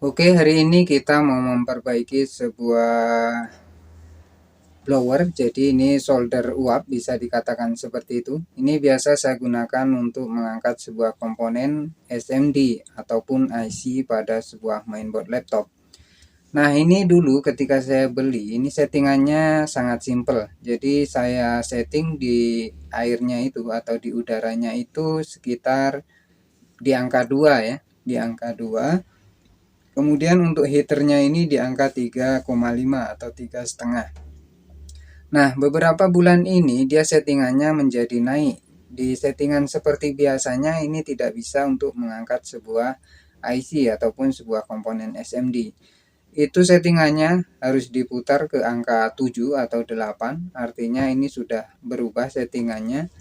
Oke, hari ini kita mau memperbaiki sebuah blower. Jadi ini solder uap, bisa dikatakan seperti itu. Ini biasa saya gunakan untuk mengangkat sebuah komponen SMD ataupun IC pada sebuah mainboard laptop. Nah, ini dulu ketika saya beli, ini settingannya sangat simple. Jadi saya setting di airnya itu atau di udaranya itu sekitar di angka 2 ya, di angka 2. Kemudian untuk heaternya ini di angka 3,5 atau 3,5. Nah, beberapa bulan ini dia settingannya menjadi naik. Di settingan seperti biasanya ini tidak bisa untuk mengangkat sebuah IC ataupun sebuah komponen SMD. Itu settingannya harus diputar ke angka 7 atau 8, artinya ini sudah berubah settingannya,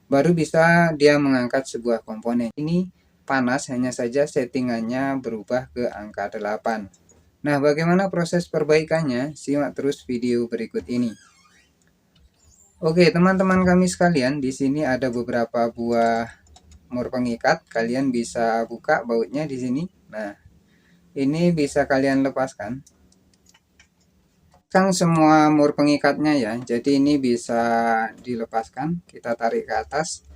baru bisa dia mengangkat sebuah komponen. Ini panas, hanya saja settingannya berubah ke angka 8. Nah, bagaimana proses perbaikannya? Simak terus video berikut ini. Oke, teman-teman kami sekalian, di sini ada beberapa buah mur pengikat. Kalian bisa buka bautnya di sini. Nah, ini bisa kalian lepaskan. Kan semua mur pengikatnya ya. Jadi ini bisa dilepaskan. Kita tarik ke atas.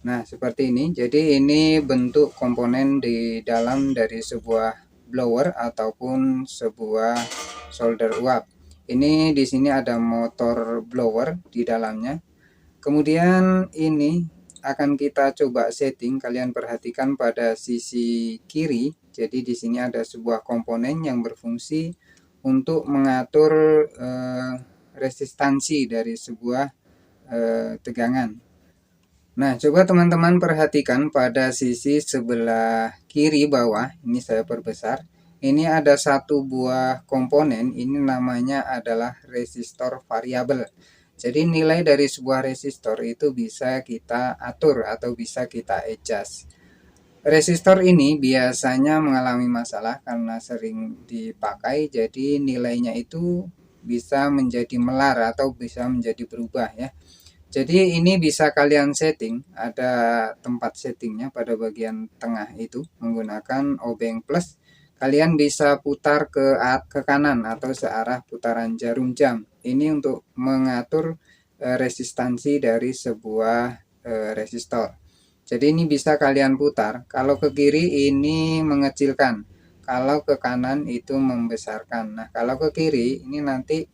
Nah, seperti ini. Jadi ini bentuk komponen di dalam dari sebuah blower ataupun sebuah solder uap. Ini di sini ada motor blower di dalamnya. Kemudian ini akan kita coba setting. Kalian perhatikan pada sisi kiri. Jadi di sini ada sebuah komponen yang berfungsi untuk mengatur resistansi dari sebuah tegangan. Nah, coba teman-teman perhatikan pada sisi sebelah kiri bawah. Ini saya perbesar. Ini ada satu buah komponen. Ini namanya adalah resistor variabel. Jadi nilai dari sebuah resistor itu bisa kita atur atau bisa kita adjust. Resistor ini biasanya mengalami masalah karena sering dipakai, jadi nilainya itu bisa menjadi melar atau bisa menjadi berubah ya. Jadi ini bisa kalian setting, ada tempat settingnya pada bagian tengah itu menggunakan obeng plus. Kalian bisa putar ke kanan atau searah putaran jarum jam. Ini untuk mengatur resistansi dari sebuah resistor. Jadi ini bisa kalian putar. Kalau ke kiri ini mengecilkan, kalau ke kanan itu membesarkan. Nah, kalau ke kiri ini nanti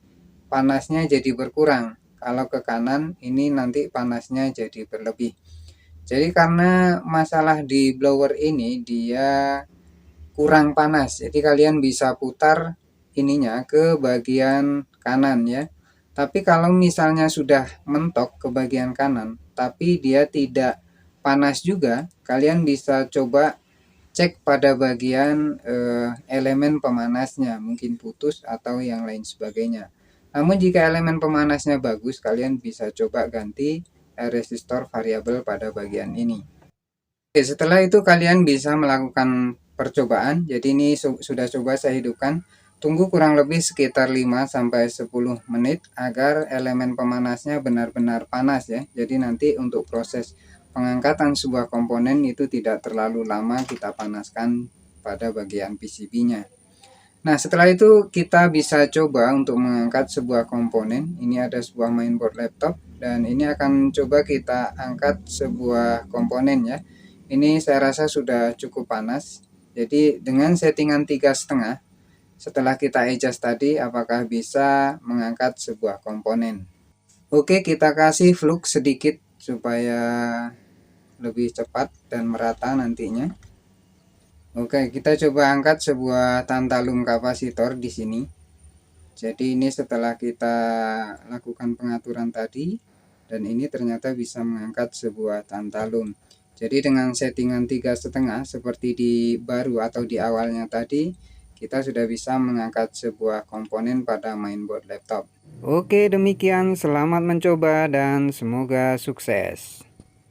panasnya jadi berkurang. Kalau ke kanan ini nanti panasnya jadi berlebih. Jadi karena masalah di blower ini dia kurang panas. Jadi kalian bisa putar ininya ke bagian kanan ya. Tapi kalau misalnya sudah mentok ke bagian kanan, tapi dia tidak panas juga, kalian bisa coba cek pada bagian elemen pemanasnya, mungkin putus atau yang lain sebagainya. Namun jika elemen pemanasnya bagus, kalian bisa coba ganti resistor variabel pada bagian ini. Oke, setelah itu kalian bisa melakukan percobaan. Jadi ini sudah coba saya hidupkan. Tunggu kurang lebih sekitar 5-10 menit agar elemen pemanasnya benar-benar panas ya. Jadi nanti untuk proses pengangkatan sebuah komponen itu tidak terlalu lama kita panaskan pada bagian PCB-nya. Nah, setelah itu kita bisa coba untuk mengangkat sebuah komponen. Ini ada sebuah mainboard laptop dan ini akan coba kita angkat sebuah komponen ya. Ini saya rasa sudah cukup panas. Jadi dengan settingan 3,5, setelah kita adjust tadi, apakah bisa mengangkat sebuah komponen. Oke, kita kasih flux sedikit supaya lebih cepat dan merata nantinya. Oke, kita coba angkat sebuah tantalum kapasitor di sini. Jadi ini setelah kita lakukan pengaturan tadi, dan ini ternyata bisa mengangkat sebuah tantalum. Jadi dengan settingan 3,5 seperti di baru atau di awalnya tadi, kita sudah bisa mengangkat sebuah komponen pada mainboard laptop. Oke, demikian, selamat mencoba dan semoga sukses.